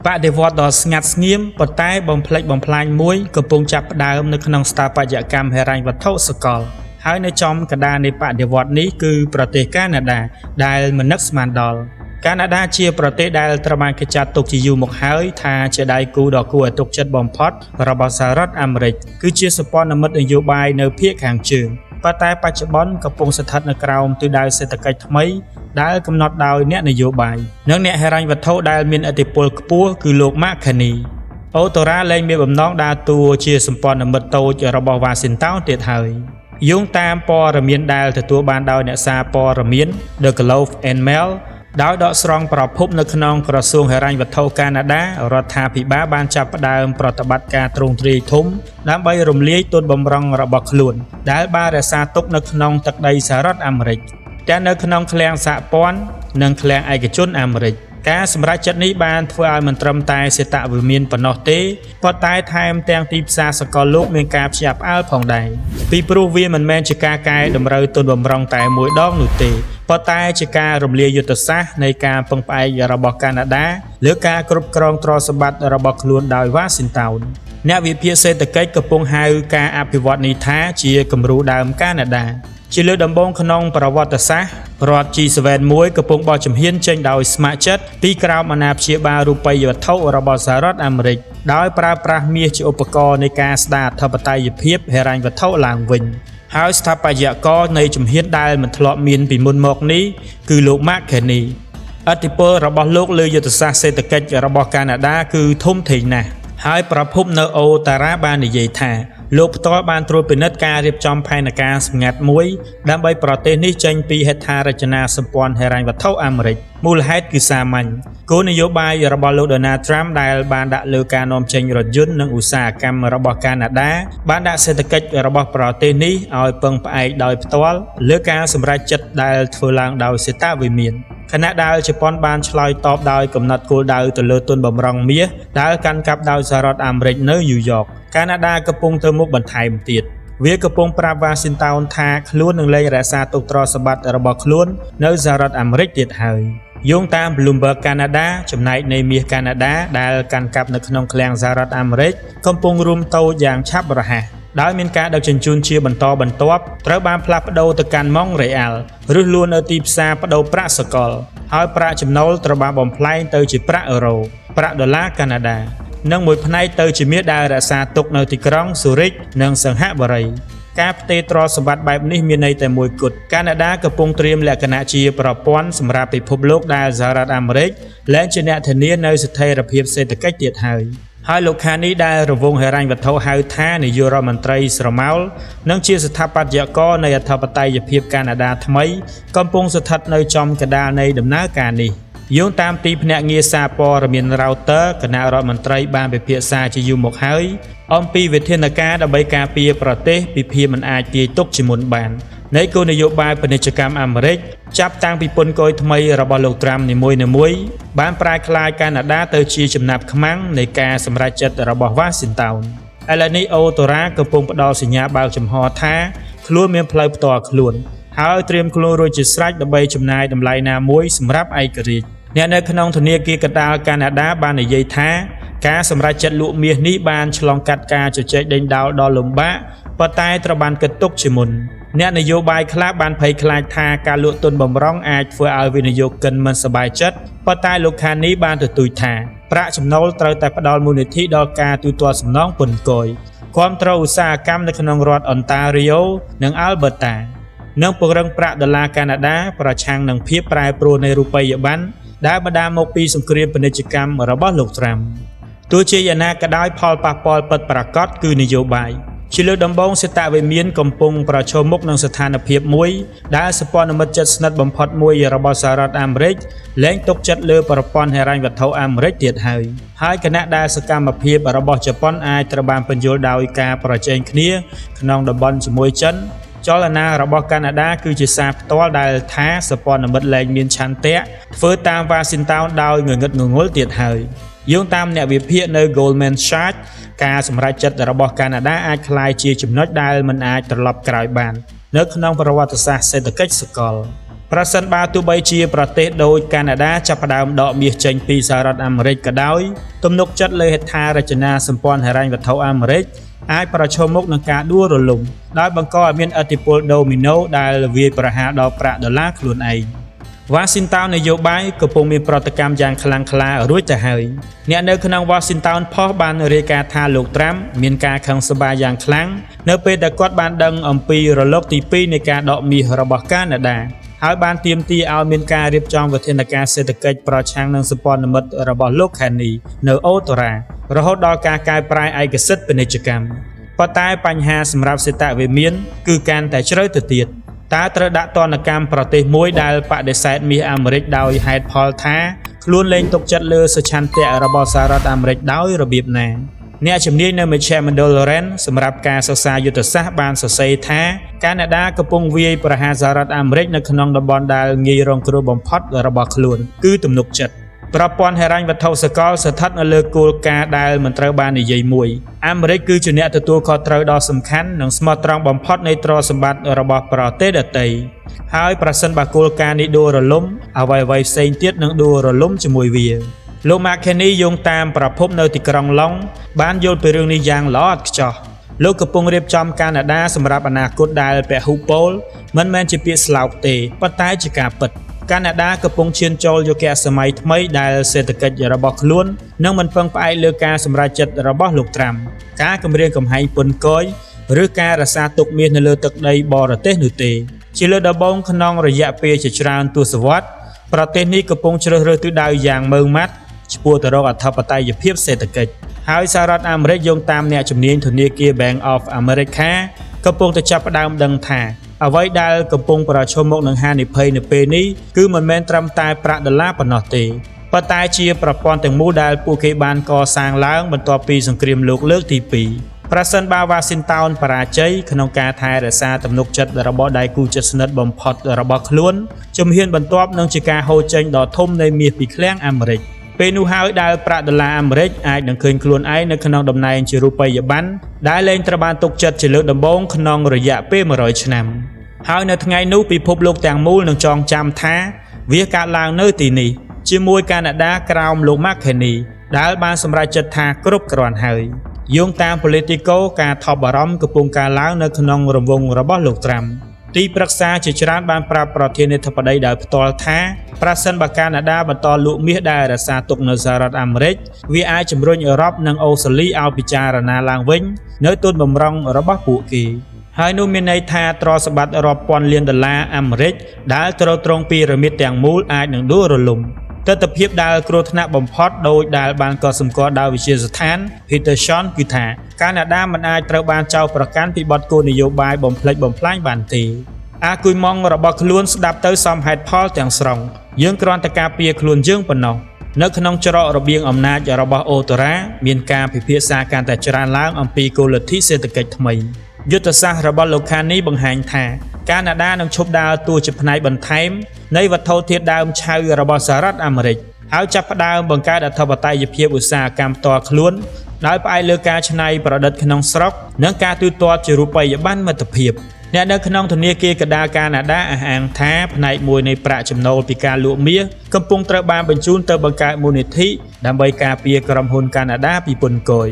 បដិវត្តដ៏ស្ងាត់ស្ងៀមប៉ុន្តែបំផ្លិចបំផ្លាញមួយកំពុងចាប់ផ្ដើមនៅក្នុងស្ថាបត្យកម្មហិរញ្ញវត្ថុសកលហើយនៅចំកណ្ដាលនៃបដិវត្តនេះគឺប្រទេសកាណាដាដែលមិននឹកស្មានដល់កាណាដាជាប្រទេសដែលត្រូវបានគេចាត់ទុកជាយូរមកហើយថាជាដៃគូដ៏គួរឲ្យទុកចិត្តបំផុតរបស់សហរដ្ឋអាមេរិកគឺជាសម្ព័ន្ធមិត្តនយោបាយនៅភាគខាងជើងប៉ុន្តែបច្ចុប្បន្នកំពុងស្ថិតនៅក្រោមទិសដៅសេដ្ឋកិច្ចថ្មីដែលកំណត់ដោយអ្នកនយោបាយនិងអ្នកហិរញ្ញវត្ថុដែលមានឥទ្ធិពលខ្ពស់គឺលោក Mark Carney អូតូរ៉ាលែងមានបំណងដើរតួជាសម្ព័ន្ធមិត្តតូចរបស់ Washington ទៀតហើយយោងតាមព័ត៌មានដែលទទួលបានដោយអ្នកសារព័ត៌មាន The Globe and Mail ដោយដកស្រង់ប្រភពនៅក្នុងក្រសួងហិរញ្ញវត្ថុកាណាដារដ្ឋាភិបាលបានចាប់ផ្ដើមប្រតិបត្តិការទ្រង់ទ្រាយធំដើម្បីរំលាយទុនបម្រុងរបស់ខ្លួនដែលបានរក្សាទុកនៅក្នុងទឹកដីសហរដ្ឋអាមេរិកទាំងនៅក្នុងឃ្លាំងសហព័ន្ធនិងឃ្លាំងឯកជនអាមេរិកការសម្រេចចិត្តនេះបានធ្វើឲ្យមិនត្រឹមតែសេតវិមានប៉ុណ្ណោះទេប៉ុន្តែថែមទាំងទីផ្សារសកលលោកមានការភ្ញាក់ផ្អើលផងដែរពីព្រោះវាមិនមែនជាការកែតម្រូវទុនបម្រុងតែមួយដងនោះទេប៉ុន្តែជាការរំលាយយុទ្ធសាស្ត្រនៃការពឹងផ្អែករបស់កាណាដាលើការគ្រប់គ្រងទ្រព្យសម្បត្តិរបស់ខ្លួនដោយ Washington អ្នកវិភាគសេដ្ឋកិច្ចកំពុងហៅការអភិវឌ្ឍនេះថាជាគំរូដើមកាណាដាជាលើកដំបូងក្នុងប្រវត្តិសាស្ត្ររដ្ឋ G7 មួយកំពុងបោះជំហានចេញដោយស្ម័គ្រចិត្តពីក្រោមអាណាព្យាបាលរូបិយវត្ថុរបស់សហរដ្ឋអាមេរិកដោយប្រើប្រាស់មាសជាឧបករណ៍នៃការស្ដារអធិបតេយ្យភាពហិរញ្ញវត្ថុឡើងវិញហើយស្ថាបត្យករនៃជំហានដែលមិនធ្លាប់មានពីមុនមកនេះគឺលោក Mark Carney ឥទ្ធិពលរបស់លោកលើយុទ្ធសាស្ត្រសេដ្ឋកិច្ចរបស់កាណាដាគឺធំធេងណាស់ហើយប្រភពនៅអូតារ៉ាបាននិយាយថាលោកផ្ទាល់បានត្រួតពិនិត្យការរៀបចំផែនការសម្ងាត់មួយដើម្បីប្រទេសនេះចេញពីហេដ្ឋារចនាសម្ព័ន្ធហិរញ្ញវត្ថុអាមេរិកមូលហេតុគឺសាមញ្ញគោលនយោបាយរបស់លោក Donald Trump ដែលបានដាក់លើការនាំចេញរថយន្តនិងឧស្សាហកម្មរបស់កាណាដាបានដាក់សេដ្ឋកិច្ចរបស់ប្រទេសនេះឲ្យពឹងផ្អែកដោយផ្ទាល់លើការសម្រេចចិត្តដែលធ្វើឡើងដោយសេតវិមានខណៈដែលជប៉ុនបានឆ្លើយតបដោយកំណត់គោលដៅទៅលើទុនបម្រុងមាសដែលកាន់កាប់ដោយសហរដ្ឋអាមេរិកនៅញូវយ៉កកាណាដាកំពុងទៅមុខបន្ថែមទៀតវាកំពុងប្រាប់ Washington ថាខ្លួននឹងលែងរក្សាទុកទ្រព្យសម្បត្តិរបស់ខ្លួននៅសហរដ្ឋអាមេរិកទៀតហើយយោងតាម Bloomberg កាណាដាចំណែកនៃមាសកាណាដាដែលកាន់កាប់នៅក្នុងឃ្លាំងសហរដ្ឋអាមេរិកកំពុងរួមតូចយ៉ាងឆាប់រហ័សដោយមានការដឹកជញ្ជូនជាបន្តបន្ទាប់ត្រូវបានផ្លាស់ប្ដូរទៅកាន់ម៉ុងរ៉េអាល់ឬលួននៅទីផ្សារបដូរប្រាក់សកលហើយប្រាក់ចំណូលត្រូវបានបំផ្លែងទៅជាប្រាក់អឺរ៉ូប្រាក់ដុល្លារកាណាដានិងមួយផ្នែកទៅជាមាសដែលរក្សាទុកនៅទីក្រុងស៊ូរិកនិងសង្ហបុរីការផ្ទេរទ្រព្យសម្បត្តិបែបនេះមានន័យតែមួយគត់កាណាដាកំពុងត្រៀមលក្ខណៈជាប្រព័ន្ធសម្រាប់ពិភពលោកដែលសហរដ្ឋអាមេរិកលែងជាអ្នកធានានៅស្ថិរភាពសេដ្ឋកិច្ចទៀតហើយលោកខានីដែលរវងហិរញ្ញវត្ថុហៅថានាយករដ្ឋមន្ត្រីស្រមោលនិងជាស្ថាបត្យករនៃអធិបតេយ្យភាពកាណាដាថ្មីកំពុងស្ថិតនៅចំកណ្ដាលនៃដំណើរការនេះយោងតាមទីភ្នាក់ងារសារព័ត៌មាន Reuters គណៈរដ្ឋមន្ត្រីបានពិភាក្សាជាយូរមកហើយអំពីវិធានការដើម្បីការពារប្រទេសពីភាពមិនអាចទាយទុកជាមុនបាននៃគោលនយោបាយពាណិជ្ជកម្មអាមេរិកចាប់តាំងពីពន្ធគយថ្មីរបស់លោក Trump នីមួយៗបានប្រែក្លាយកាណាដាទៅជាចំណាប់ខ្មាំងនៃការសម្រេចចិត្តរបស់ Washington ឥឡូវនេះអូតូរ៉ាកំពុងផ្ដល់សញ្ញាបើកចំហថាខ្លួនមានផ្លូវផ្ទាល់ខ្លួនហើយត្រៀមខ្លួនរួចជាស្រេចដើម្បីចំណាយតម្លៃណាមួយសម្រាប់ឯករាជ្យអ្នកនៅក្នុងធនាគារកណ្ដាលកាណាដាបាននិយាយថាការសម្រេចចិត្តលក់មាសនេះបានឆ្លងកាត់ការជជែកដេញដោលដ៏លំបាកប៉ុន្តែត្រូវបានគិតទុកជាមុនអ្នកនយោបាយខ្លះបានភ័យខ្លាចថាការលក់ទុនបម្រុងអាចធ្វើឲ្យវិនិយោគិនមិនសប្បាយចិត្តប៉ុន្តែលោកខានីបានទទូចថាប្រាក់ចំណូលត្រូវតែផ្ដល់មូលនិធិដល់ការទូទាត់សំណងពន្ធគយគាំទ្រឧស្សាហកម្មនៅក្នុងរដ្ឋ Ontario និង Alberta និងពង្រឹងប្រាក់ដុល្លារកាណាដាប្រឆាំងនឹងភាពប្រែប្រួលនៃរូបិយប័ណ្ណដែលបណ្ដាលមកពីសង្គ្រាមពាណិជ្ជកម្មរបស់លោក Trump ទោះជាយ៉ាងណាក៏ដោយផលប៉ះពាល់ពិតប្រាកដគឺនយោបាយជាលើកដំបូងសេតវិមានកំពុងប្រឈមមុខនឹងស្ថានភាពមួយដែលសម្ព័ន្ធមិត្តជិតស្និទ្ធបំផុតមួយរបស់សហរដ្ឋអាមេរិកលែងទុកចិត្តលើប្រព័ន្ធហិរញ្ញវត្ថុអាមេរិកទៀតហើយគណៈដែលសកម្មភាពរបស់ជប៉ុនអាចត្រូវបានបញ្យល់ដោយការប្រជែងគ្នាក្នុងតំបន់ជាមួយចិនចលនារបស់កាណាដាគឺជាសារផ្ទាល់ដែលថាសម្ព័ន្ធមិត្តលែងមានឆន្ទៈធ្វើតាម Washington ដោយងងឹតងងល់ទៀតហើយយោងតាមអ្នកវិភាគនៅ Goldman Sachs ការសម្រេចចិត្តរបស់កាណាដាអាចក្លាយជាចំណុចដែលមិនអាចត្រឡប់ក្រោយបាននៅក្នុងប្រវត្តិសាស្ត្រសេដ្ឋកិច្ចសកល ប្រសិនបើទោះបីជាប្រទេសដូចកាណាដាចាប់ផ្ដើមដកមាសចេញពីសហរដ្ឋអាមេរិកក៏ដោយទំនុកចិត្តលើហេដ្ឋារចនាសម្ព័ន្ធហិរញ្ញវត្ថុអាមេរិកអាចប្រឈមមុខនឹងការដួលរលំដោយបង្កឲ្យមានឥទ្ធិពលដូមីណូដែលវាយប្រហារដល់ប្រាក់ដុល្លារខ្លួនឯងវ៉ាស៊ីនតោននយោបាយកំពុងមានប្រតិកម្មយ៉ាងខ្លាំងក្លារួចទៅហើយអ្នកនៅក្នុងវ៉ាស៊ីនតោនផុសបានរាយការណ៍ថាលោកត្រាំមានការខឹងសម្បារយ៉ាងខ្លាំងនៅពេលដែលគាត់បានដឹងអំពីរលកទី2នៃការដកមាសរបស់កាណាដាហើយបានទាមទារឲ្យមានការរៀបចំវិធានការសេដ្ឋកិច្ចប្រឆាំងនឹងសម្ព័ន្ធមិត្តរបស់លោកខេននីនៅអូតូរ៉ារហូតដល់ការកែប្រែឯកសិទ្ធិពាណិជ្ជកម្មប៉ុន្តែបញ្ហាសម្រាប់សេតវិមានគឺកាន់តែជ្រៅទៅទៀតតើត្រូវដាក់ទណ្ឌកម្មប្រទេសមួយដែលបដិសេធមាសអាមេរិកដោយហេតុផលថាខ្លួនលែងទុកចិត្តលើសុឆន្ទៈរបស់សហរដ្ឋអាមេរិកដោយរបៀបណាអ្នកជំនាញនៅមជ្ឈមណ្ឌល Loren សម្រាប់ការសិក្សាយុទ្ធសាស្ត្របានសរសេរថាកាណាដាកំពុងវាយប្រហារសហរដ្ឋអាមេរិកនៅក្នុងតំបន់ដែលងាយរងគ្រោះបំផុតរបស់ខ្លួនគឺទំនុកចិត្តប្រព័ន្ធហិរញ្ញវត្ថុសកលស្ថិតនៅលើគោលការណ៍ដែលមិនត្រូវបាននិយាយមួយអាមេរិកគឺជាអ្នកទទួលខុសត្រូវដ៏សំខាន់និងស្មោះត្រង់បំផុតនៃទ្រព្យសម្បត្តិរបស់ប្រទេសដទៃហើយប្រសិនបើគោលការណ៍នេះដួលរលំអ្វីៗផ្សេងទៀតនឹងដួលរលំជាមួយវាលោក McKinney យោងតាមប្រភពនៅទីក្រុងឡុងបានយល់ពីរឿងនេះយ៉ាងល្អឥតខ្ចោះលោកកំពុងរៀបចំកាណាដាសម្រាប់អនាគតដែលពហុពលមិនមែនជាពាក្យស្លោកទេប៉ុន្តែជាការពិតកាណាដាកំពុងឈានចូលយុគសម័យថ្មីដែលសេដ្ឋកិច្ចរបស់ខ្លួននឹងមិនពឹងផ្អែកលើការសម្រេចចិត្តរបស់លោកត្រាំការគម្រាមកំហែងពន្ធគយឬការរក្សាទុកមាសនៅលើទឹកដីបរទេសនោះទេជាលើដំបូងក្នុងរយៈពេលជាច្រើនទសវត្សរ៍ប្រទេសនេះកំពុងជ្រើសរើសទិសដៅយ៉ាងម៉ឺងម៉ាត់ឆ្ពោះទៅរកអធិបតេយ្យភាពសេដ្ឋកិច្ចហើយសហរដ្ឋអាមេរិកយោងតាមអ្នកជំនាញធនាគារ Bank of America កំពុងតែចាប់ផ្ដើមដឹងថាអ្វីដែលកំពុងប្រឈមមុខនឹងហានិភ័យនៅពេលនេះគឺមិនមែនត្រឹមតែប្រាក់ដុល្លារប៉ុណ្ណោះទេប៉ុន្តែជាប្រព័ន្ធទាំងមូលដែលពួកគេបានកសាងឡើងបន្ទាប់ពីសង្គ្រាមលោកលើកទី2ប្រសិនបើវ៉ាស៊ីនតោនបរាជ័យក្នុងការថែរក្សាទំនុកចិត្តរបស់ដៃគូជិតស្និទ្ធបំផុតរបស់ខ្លួនជំហានបន្ទាប់នឹងជាការហូរចេញដ៏ធំនៃមាសពីឃ្លាំងអាមេរិកពេលនោះហើយដែលប្រាក់ដុល្លារអាមេរិកអាចនឹងឃើញខ្លួនឯងនៅក្នុងតំណែងជារូបិយប័ណ្ណដែលលែងត្រូវបានទុកចិត្តជាលើកដំបូងក្នុងរយៈពេល100ឆ្នាំហើយនៅថ្ងៃនោះពិភពលោកទាំងមូលនឹងចងចាំថាវាកើតឡើងនៅទីនេះជាមួយកាណាដាក្រោមលោក McKinney ដែលបានសម្រេចចិត្តថាគ្រប់គ្រាន់ហើយយោងតាម Politico ការថប់បារម្ភកំពុងកើនឡើងនៅក្នុងរង្វង់របស់លោកត្រាំទីប្រឹក្សាជាច្រើនបានប្រាប់ប្រធានាធិបតីដោយផ្ទាល់ថាប្រសិនបើកាណាដាបន្តលក់មាសដែលរក្សាទុកនៅសហរដ្ឋអាមេរិកវាអាចជំរុញអឺរ៉ុបនិងអូស្ត្រាលីឲ្យពិចារណាឡើងវិញនៅទុនបម្រុងរបស់ពួកគេហើយនោះមានន័យថាទ្រព្យសម្បត្តិរាប់ពាន់លានដុល្លារអាមេរិកដែលទ្រទ្រង់ពីរ៉ាមីតទាំងមូលអាចនឹងដួលរលំទស្សនវិជ្ជាដែលគ្រោះថ្នាក់បំផុតដោយដែលបានកត់សម្គាល់ដោយវិទ្យាស្ថាន Peterson គឺថាកាណាដាមិនអាចត្រូវបានចោទប្រកាន់ពីបទគោលនយោបាយបំផ្លិចបំផ្លាញបានទេអាគុយម៉ងរបស់ខ្លួនស្ដាប់ទៅសមហេតុផលទាំងស្រុងយើងគ្រាន់តែការពារខ្លួនយើងប៉ុណ្ណោះនៅក្នុងច្រករបៀងអំណាចរបស់អូតូរ៉ាមានការពិភាក្សាកាន់តែច្រើនឡើងអំពីគោលលទ្ធិសេដ្ឋកិច្ចថ្មីយុទ្ធសាស្ត្ររបស់លោកខានីបង្ហាញថាកាណាដានឹងឈប់ដើរតួជាផ្នែកបន្ថែមនៃវត្ថុធាតុដើមឆៅរបស់សហរដ្ឋអាមេរិកហើយចាប់ផ្ដើមបង្កើតអធិបតេយ្យភាពឧស្សាហកម្មផ្ទាល់ខ្លួនដោយផ្អែកលើការច្នៃប្រឌិតក្នុងស្រុកនិងការទូទាត់ជារូបិយប័ណ្ណមិត្តភាពអ្នកនៅក្នុងធនាគារកណ្ដាលកាណាដាអះអាងថាផ្នែកមួយនៃប្រាក់ចំណូលពីការលក់មាសកំពុងត្រូវបានបញ្ជូនទៅបង្កើតមូលនិធិដើម្បីការពារក្រុមហ៊ុនកាណាដាពីពន្ធគយ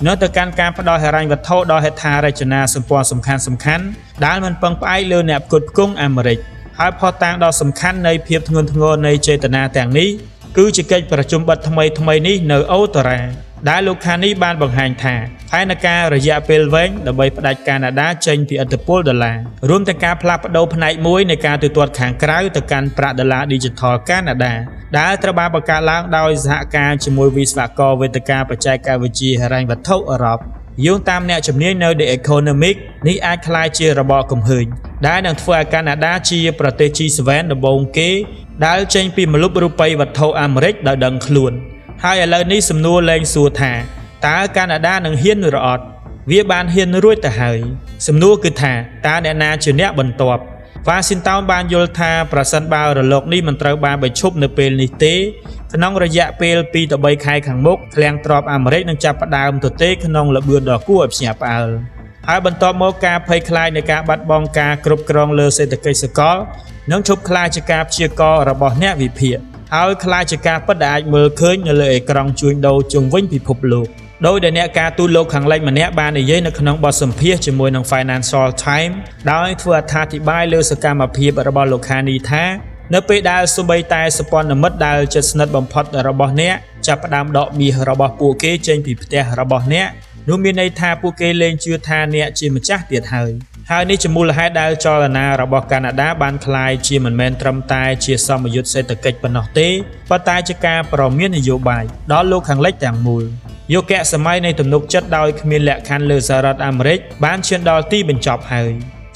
នៅទៅកាន់ការផ្ដល់ហិរញ្ញវត្ថុដល់ហេដ្ឋារចនាសម្ព័ន្ធសំខាន់ៗដែលមិនពឹងផ្អែកលើអ្នកផ្គត់ផ្គង់អាមេរិកហើយផុសតាងដ៏សំខាន់នៃភាពធ្ងន់ធ្ងរនៃចេតនាទាំងនេះគឺជាកិច្ចប្រជុំបិទថ្មីនេះនៅអូតូរ៉ាដែលលោកខានីបានបង្ហាញថាផែនការរយៈពេលវែងដើម្បីផ្ដាច់កាណាដាចេញពីឥទ្ធិពលដុល្លាររួមទាំងការផ្លាស់ប្ដូរផ្នែកមួយនៃការទូទាត់ខាងក្រៅទៅកាន់ប្រាក់ដុល្លារ Digital កាណាដាដែលត្រូវបានបង្កើតឡើងដោយសហការជាមួយវិស្វករវេទិកាបច្ចេកវិទ្យាហិរញ្ញវត្ថុអឺរ៉ុបយោងតាមអ្នកជំនាញនៅ The Economic នេះអាចក្លាយជារបបកំហើញដែលនឹងធ្វើឲ្យកាណាដាជាប្រទេស G7 ដំបូងគេដែលចេញពីមលុបរូបិយវត្ថុអាមេរិកដោយដឹងខ្លួនហើយឥឡូវនេះសំណួរលែងសួរថាតើកាណាដានឹងហ៊ានឬអត់វាបានហ៊ានរួចទៅហើយសំណួរគឺថាតើអ្នកណាជាអ្នកបន្ទាប់វ៉ាស៊ីនតោនបានយល់ថាប្រសិនបើរលកនេះមិនត្រូវបានបញ្ឈប់នៅពេលនេះទេក្នុងរយៈពេល2ទៅ3ខែខាងមុខឃ្លាំងទ្រព្យអាមេរិកនឹងចាប់ផ្ដើមទទេក្នុងល្បឿនដ៏គួរឲ្យភ្ញាក់ផ្អើលហើយបន្ទាប់មកការភ័យខ្លាចនៃការបាត់បង់ការគ្រប់គ្រងលើសេដ្ឋកិច្ចសកល នឹងឈប់ខ្លាចជាការព្យាករណ៍របស់អ្នកវិភាគហើយខ្លាចជាការពិតដែលអាចមើលឃើញនៅលើអេក្រង់ជួញដូរជុំវិញពិភពលោកដោយដែលអ្នកការទូតលោកខាងលិចម្នាក់បាននិយាយនៅក្នុងបទសម្ភាសន៍ជាមួយនឹង Financial Times ដោយធ្វើអត្ថាធិប្បាយលើសកម្មភាពរបស់លោកខានីថានៅពេលដែលសូម្បីតែសព្វនិមិត្តដែលជិតស្និទ្ធបំផុតរបស់អ្នកចាប់ផ្ដើមដកមាសរបស់ពួកគេចេញពីផ្ទះរបស់អ្នកនោះមានន័យថាពួកគេលែងជឿថាអ្នកជាម្ចាស់ទៀតហើយនេះជាមូលហេតុដែលចលនារបស់កាណាដាបានคล้ายជាមិនមែនត្រឹមតែជាសមយុទ្ធសេដ្ឋកិច្ចប៉ុណ្ណោះទេប៉ុន្តែជាការប្រមាននយោបាយដល់លោកខាងលិចទាំងមូលយុគសម័យនៃទំនុកចិត្តដោយគ្មានលក្ខខណ្ឌលើសហរដ្ឋអាមេរិកបានឈានដល់ទីបញ្ចប់ហើយ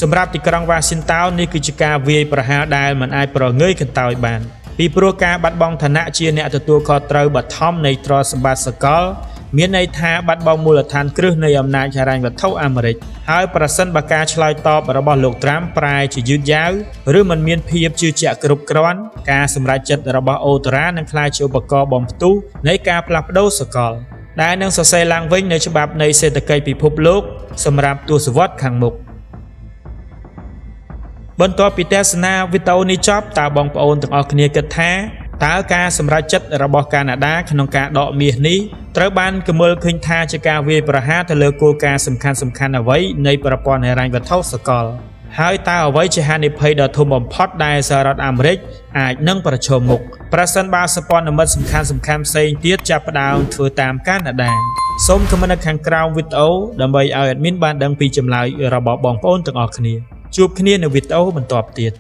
សម្រាប់ទីក្រុង Washington នេះគឺជាការវាយប្រហារដែលមិនអាចប្រងើយកន្តើយបានពីព្រោះការបាត់បង់ឋានៈជាអ្នកទទួលខុសត្រូវបឋមនៃទ្រព្យសម្បត្តិសកលមានន័យថាបាត់បង់មូលដ្ឋានគ្រឹះនៃអំណាចហិរញ្ញវត្ថុអាមេរិកហើយប្រសិនបើការឆ្លើយតបរបស់លោកត្រាំប្រែជាយឺតយ៉ាវឬមិនមានភាពជឿជាក់គ្រប់គ្រាន់ការសម្រេចចិត្តរបស់អូតារ៉ានឹងក្លាយជាឧបករណ៍បំផ្ទុះនៃការផ្លាស់ប្ដូរសកលដែលនឹងសរសេរឡើងវិញនៅច្បាប់នៃសេដ្ឋកិច្ចពិភពលោកសម្រាប់ទសវត្សរ៍ខាងមុខបន្ទាប់ពីទស្សនាវីដេអូនេះចប់តើបងប្អូនទាំងអស់គ្នាគិតថាតើការសម្រេចចិត្តរបស់កាណាដាក្នុងការដកមាសនេះត្រូវបានគំមើលឃើញថាជាការវាយប្រហារទៅលើគោលការណ៍សំខាន់អ្វីនៃប្រព័ន្ធហិរញ្ញវត្ថុសកលហើយតើអ្វីជាហានិភ័យដ៏ធំបំផុតដែលសហរដ្ឋអាមេរិកអាចនឹងប្រឈមមុខប្រសិនបើសម្ព័ន្ធមិត្តសំខាន់ផ្សេងទៀតចាប់ផ្ដើមធ្វើតាមកាណាដាសូមខមមិននៅខាងក្រោមវីដេអូដើម្បីឲ្យ admin បានដឹងពីចម្លើយរបស់បងប្អូនទាំងអស់គ្នាជួបគ្នានៅវីដេអូបន្តទៀត